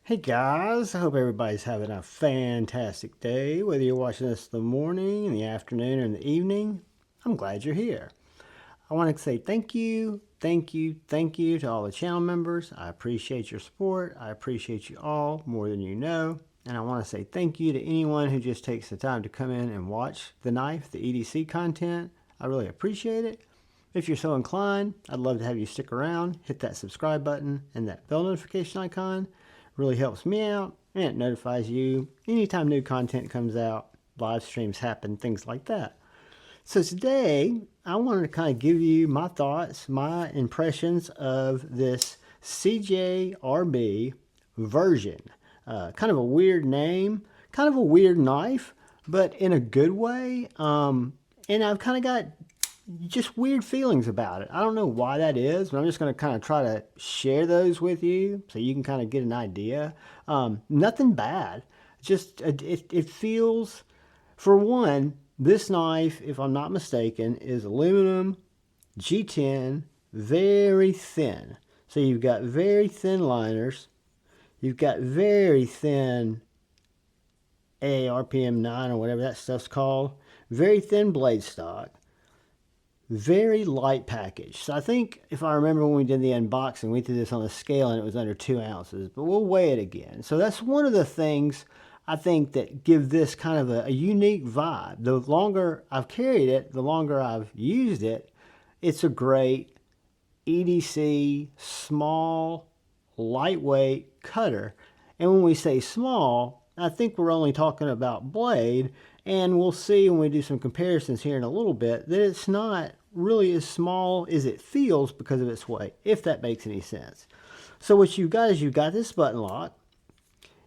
Hey guys, I hope everybody's having a fantastic day. Whether you're watching this in the morning, in the afternoon, or in the evening, I'm glad you're here. I want to say thank you to all the channel members. I appreciate your support. I appreciate you all more than you know. And I want to say thank you to anyone who just takes the time to come in and watch the knife, the EDC content. I really appreciate it. If you're so inclined, I'd love to have you stick around, hit that subscribe button and that bell notification icon. Really helps me out, and it notifies you anytime new content comes out, live streams happen, things like that. So today I wanted to kind of give you my thoughts, my impressions of this CJRB version. Kind of a weird name, kind of a weird knife, but in a good way. And I've kind of got just weird feelings about it. I don't know why that is, but I'm just going to kind of try to share those with you so you can kind of get an idea. Nothing bad. Just it feels, for one, this knife, if I'm not mistaken, is aluminum, G10, very thin. So you've got very thin liners. You've got very thin AARPM 9 or whatever that stuff's called. Very thin blade stock. Very light package. So I think if I remember when we did the unboxing, we did this on the scale and it was under 2 ounces, but we'll weigh it again. So that's one of the things I think that give this kind of a unique vibe. The longer I've carried it, the longer I've used it, it's a great EDC, small, lightweight cutter. And when we say small, I think we're only talking about blade, and we'll see when we do some comparisons here in a little bit that it's not really as small as it feels because of its weight, if that makes any sense. So what you've got is you've got this button lock.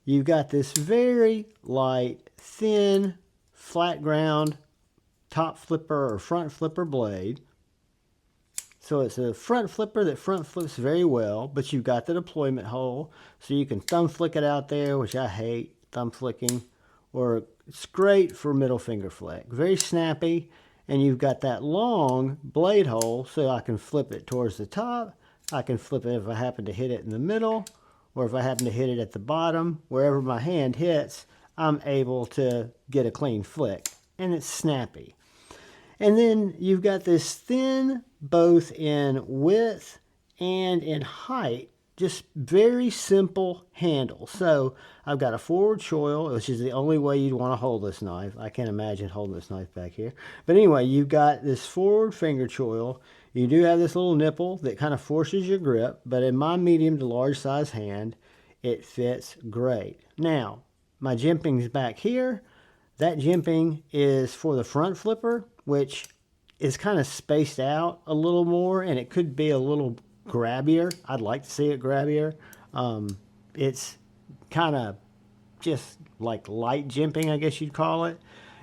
You've got this very light, thin, flat ground top flipper or front flipper blade. So it's a front flipper that front flips very well, but you've got the deployment hole, so you can thumb flick it out there, which I hate, thumb flicking, or it's great for middle finger flick. Very snappy, and you've got that long blade hole, so I can flip it towards the top. I can flip it if I happen to hit it in the middle, or if I happen to hit it at the bottom. Wherever my hand hits, I'm able to get a clean flick, and it's snappy. And then you've got this thin, both in width and in height, just very simple handle. So I've got a forward choil, which is the only way you'd want to hold this knife. I can't imagine holding this knife back here. But anyway, you've got this forward finger choil. You do have this little nipple that kind of forces your grip, but in my medium to large size hand, it fits great. Now, my jimping's back here. That jimping is for the front flipper, which is kind of spaced out a little more, and it could be a little grabbier. I'd like to see it grabbier. It's kind of just like light jimping, I guess you'd call it.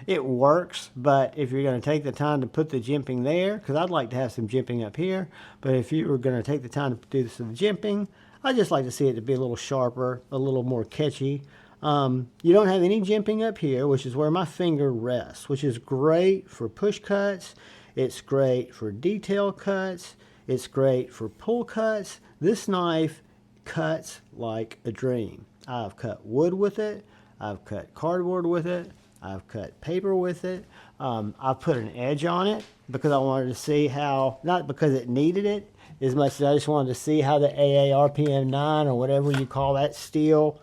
It works, but if you're going to take the time to put the jimping there, because I'd like to have some jimping up here, but if you were going to take the time to do some jimping, I'd just like to see it to be a little sharper, a little more catchy. You don't have any jimping up here, which is where my finger rests, which is great for push cuts. It's great for detail cuts. It's great for pull cuts. This knife cuts like a dream. I've cut wood with it. I've cut cardboard with it. I've cut paper with it. I've put an edge on it because I wanted to see how, not because it needed it, as much as I just wanted to see how the AARPM 9 or whatever you call that steel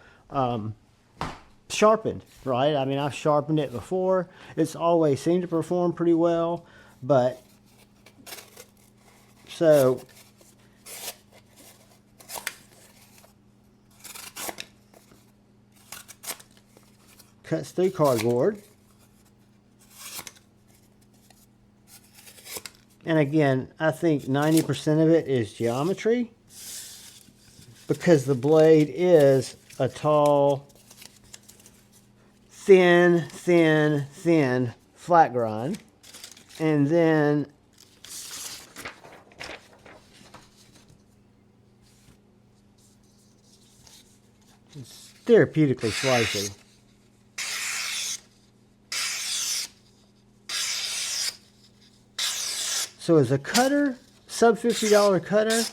sharpened, right? I mean, I've sharpened it before. It's always seemed to perform pretty well, but so cuts through cardboard. And again, I think 90% of it is geometry because the blade is a tall, thin flat grind. And then it's therapeutically slicey. So as a cutter, sub $50 cutter,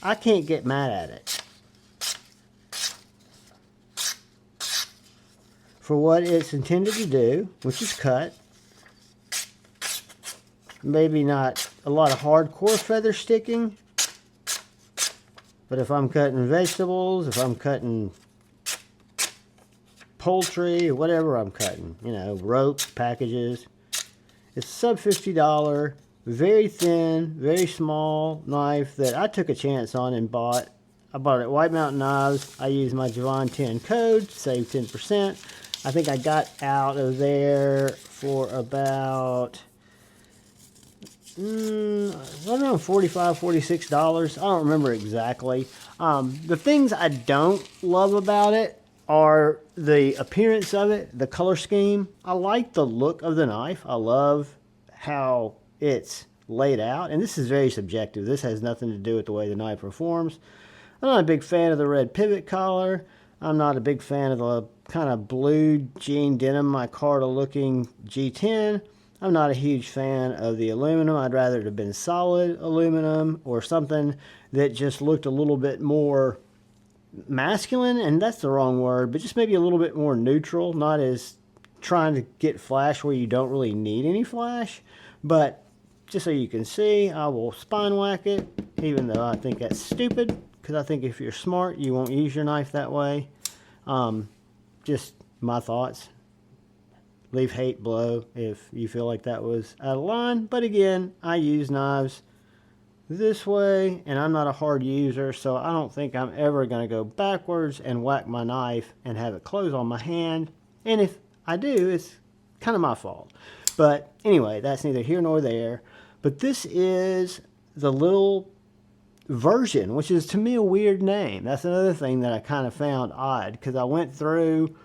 I can't get mad at it. for what it's intended to do, which is cut. Maybe not a lot of hardcore feather sticking, but if I'm cutting vegetables, if I'm cutting poultry, or whatever I'm cutting, you know, rope, packages, it's sub $50, very thin, very small knife that I took a chance on and bought. I bought it at White Mountain Knives. I used my Javon 10 code, saved 10%. I think I got out of there for about, I don't know, $45, $46. I don't remember exactly. The things I don't love about it are the appearance of it, the color scheme. I like the look of the knife. I love how it's laid out. And this is very subjective. This has nothing to do with the way the knife performs. I'm not a big fan of the red pivot collar. I'm not a big fan of the kind of blue jean denim micarta looking G10. I'm not a huge fan of the aluminum. I'd rather it have been solid aluminum or something that just looked a little bit more masculine, and that's the wrong word, but just maybe a little bit more neutral, not as trying to get flash where you don't really need any flash. But just so you can see, I will spine whack it, even though I think that's stupid, because I think if you're smart, you won't use your knife that way. Just my thoughts. Leave hate below if you feel like that was out of line. But again, I use knives this way, and I'm not a hard user, so I don't think I'm ever going to go backwards and whack my knife and have it close on my hand. And if I do, it's kind of my fault. But anyway, that's neither here nor there. But this is the little version, which is to me a weird name. That's another thing that I kind of found odd, because I went through,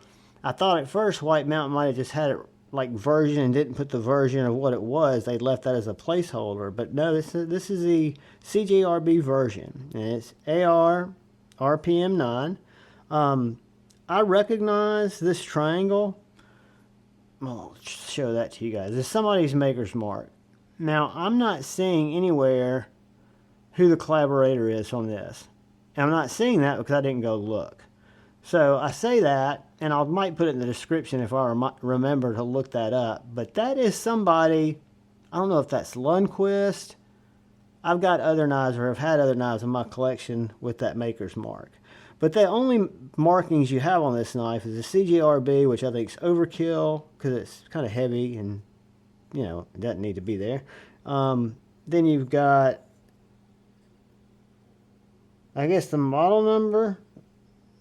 I thought at first White Mountain might have just had it like version and didn't put the version of what it was. They left that as a placeholder. But no, this is the CJRB version, and it's AR RPM 9. I recognize this triangle. I'll show that to you guys. It's somebody's maker's mark. Now, I'm not seeing anywhere who the collaborator is on this. And I'm not seeing that because I didn't go look. So I say that, and I might put it in the description if I remember to look that up. But that is somebody, I don't know if that's Lundquist. I've got other knives, or have had other knives in my collection with that maker's mark. But the only markings you have on this knife is the CJRB, which I think is overkill because it's kind of heavy and, you know, it doesn't need to be there. Then you've got, I guess, the model number,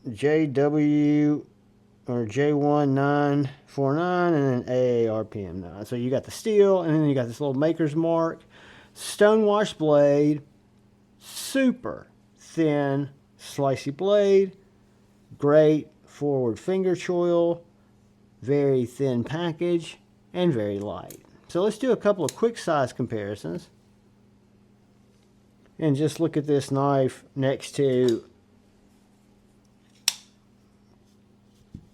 JW or J1949, and then AARPM 9. So you got the steel, and then you got this little maker's mark. Stonewash blade, super thin, slicey blade, great forward finger choil, very thin package, and very light. So let's do a couple of quick size comparisons. And just look at this knife next to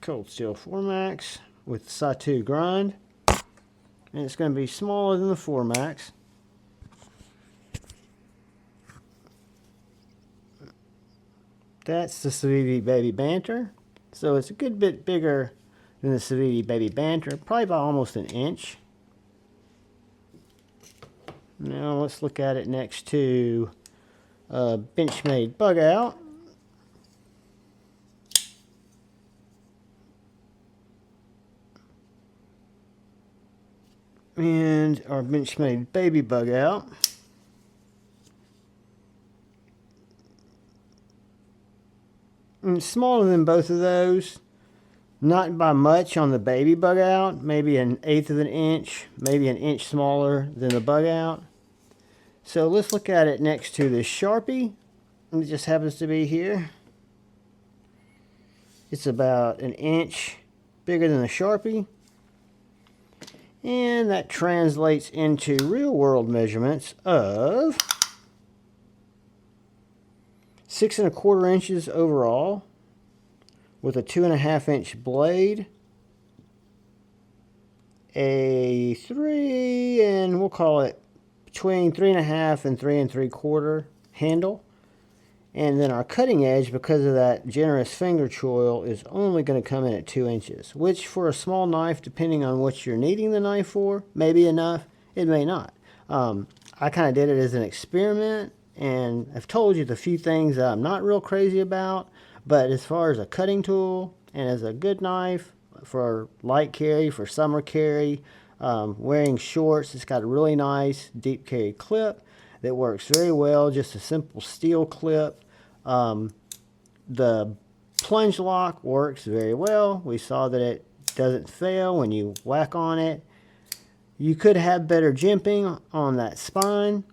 Cold Steel 4MAX with Satu grind. And it's going to be smaller than the 4MAX. That's the Civivi Baby Banter. So it's a good bit bigger than the Civivi Baby Banter, probably by almost an inch. Now let's look at it next to Benchmade Bug Out. And our Benchmade Baby Bug Out. And it's smaller than both of those. Not by much on the Baby Bug Out. Maybe an eighth of an inch. Maybe an inch smaller than the Bug Out. So let's look at it next to the Sharpie. It just happens to be here. It's about an inch bigger than the Sharpie. And that translates into real world measurements of 6 1/4 inches overall, with a 2.5 inch blade, a 3, and we'll call it between 3.5 and 3 3/4 handle, And then our cutting edge, because of that generous finger choil, is only going to come in at 2 inches, which for a small knife, depending on what you're needing the knife for, may be enough, it may not. I kind of did it as an experiment, and I've told you the few things that I'm not real crazy about, but as far as a cutting tool and as a good knife for light carry, for summer carry, wearing shorts, it's got a really nice deep carry clip that works very well, just a simple steel clip. The plunge lock works very well. We saw that it doesn't fail when you whack on it. You could have better jimping on that spine.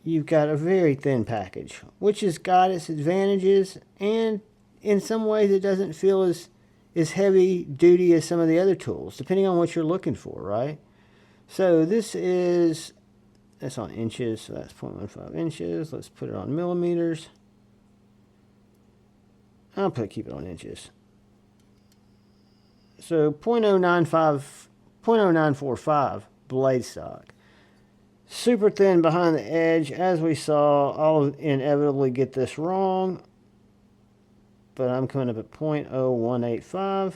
You've got a very thin package, which has got its advantages, and in some ways it doesn't feel as heavy duty as some of the other tools, depending on what you're looking for, right? So this is, that's on inches, so that's 0.15 inches. Let's put it on millimeters. Keep it on inches. So 0.0945 blade stock. Super thin behind the edge. As we saw, I'll inevitably get this wrong, but I'm coming up at 0.0185.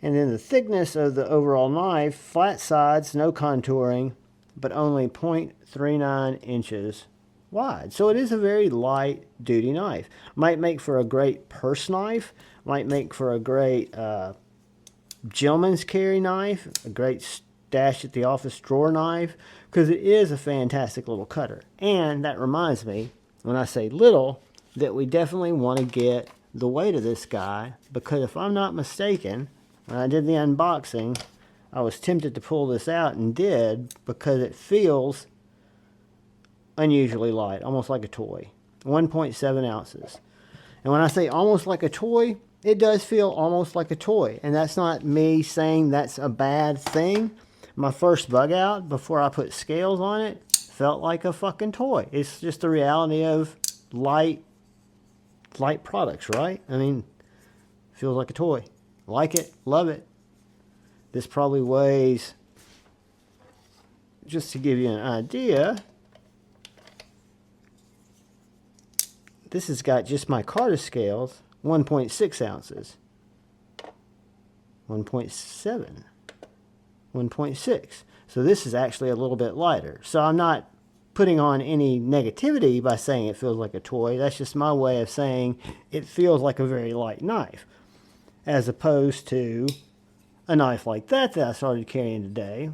And then the thickness of the overall knife, flat sides, no contouring, but only 0.39 inches wide. So it is a very light duty knife. Might make for a great purse knife, might make for a great gentleman's carry knife, a great stash at the office drawer knife, because it is a fantastic little cutter. And that reminds me, when I say little, that we definitely want to get the weight of this guy, because if I'm not mistaken, when I did the unboxing, I was tempted to pull this out and did, because it feels unusually light, almost like a toy. 1.7 ounces. And when I say almost like a toy, it does feel almost like a toy. And that's not me saying that's a bad thing. My first bug out, before I put scales on it, felt like a fucking toy. It's just the reality of light products, right? I mean, feels like a toy. Like it, love it. This probably weighs, just to give you an idea, this has got just my Carter scales, 1.6 ounces. 1.7. 1.6. So this is actually a little bit lighter. So I'm not putting on any negativity by saying it feels like a toy. That's just my way of saying it feels like a very light knife, as opposed to a knife like that I started carrying today,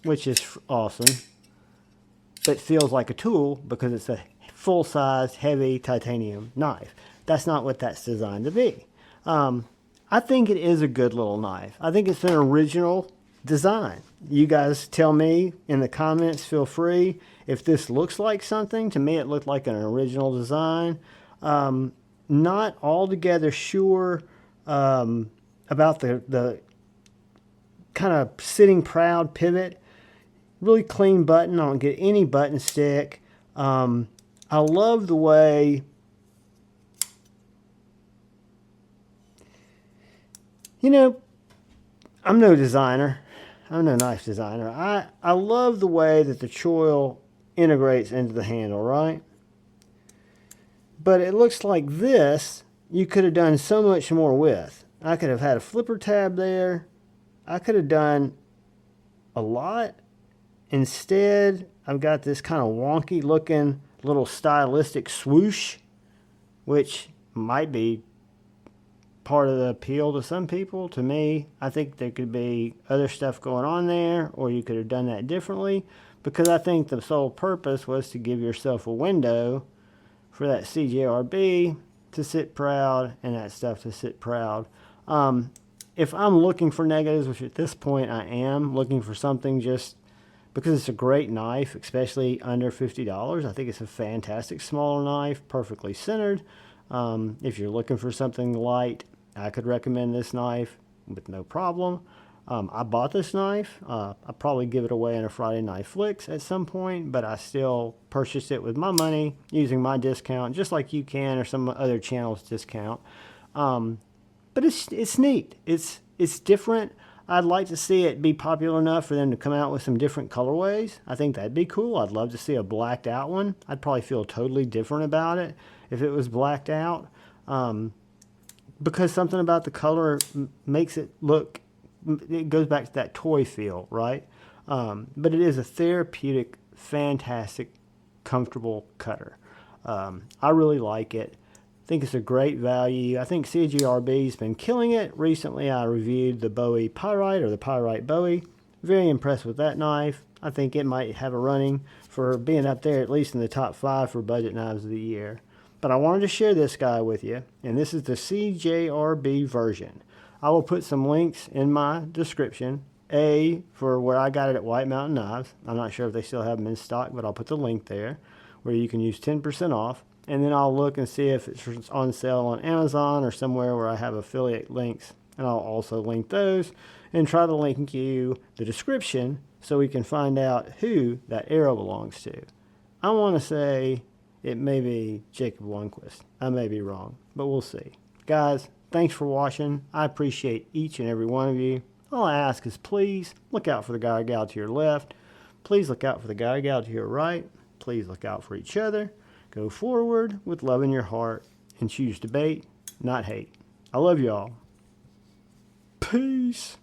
which is awesome, but feels like a tool because it's a full-size, heavy titanium knife. That's not what that's designed to be. I think it is a good little knife. I think it's an original design. You guys tell me in the comments, feel free. If this looks like something, to me it looked like an original design. Not altogether sure about the kind of sitting proud pivot. Really clean button. I don't get any button stick. I love the way, you know, I'm no designer. I'm no knife designer. I love the way that the choil integrates into the handle, right? But it looks like this, you could have done so much more with. I could have had a flipper tab there. I could have done a lot. Instead, I've got this kind of wonky looking little stylistic swoosh, which might be part of the appeal to some people. To me, I think there could be other stuff going on there, or you could have done that differently, because I think the sole purpose was to give yourself a window for that CJRB to sit proud and that stuff to sit proud. If I'm looking for negatives, which at this point I am looking for something just because it's a great knife, especially under $50. I think it's a fantastic smaller knife, perfectly centered. If you're looking for something light, I could recommend this knife with no problem. I bought this knife. I'll probably give it away in a Friday Night Flicks at some point, but I still purchased it with my money using my discount, just like you can, or some other channels discount. But it's neat. It's different. I'd like to see it be popular enough for them to come out with some different colorways. I think that'd be cool. I'd love to see a blacked out one. I'd probably feel totally different about it if it was blacked out. Because something about the color makes it look, it goes back to that toy feel, right? But it is a therapeutic, fantastic, comfortable cutter. I really like it. I think it's a great value. I think CJRB's been killing it. Recently I reviewed the Bowie Pyrite, or the Pyrite Bowie. Very impressed with that knife. I think it might have a running for being up there at least in the top 5 for budget knives of the year. But I wanted to share this guy with you, and this is the CJRB version. I will put some links in my description. A, for where I got it at White Mountain Knives. I'm not sure if they still have them in stock, but I'll put the link there where you can use 10% off. And then I'll look and see if it's on sale on Amazon or somewhere where I have affiliate links. And I'll also link those and try to link you the description so we can find out who that arrow belongs to. I want to say it may be Jacob Lundquist. I may be wrong, but we'll see. Guys, thanks for watching. I appreciate each and every one of you. All I ask is please look out for the guy or gal to your left. Please look out for the guy or gal to your right. Please look out for each other. Go forward with love in your heart and choose debate, not hate. I love y'all. Peace.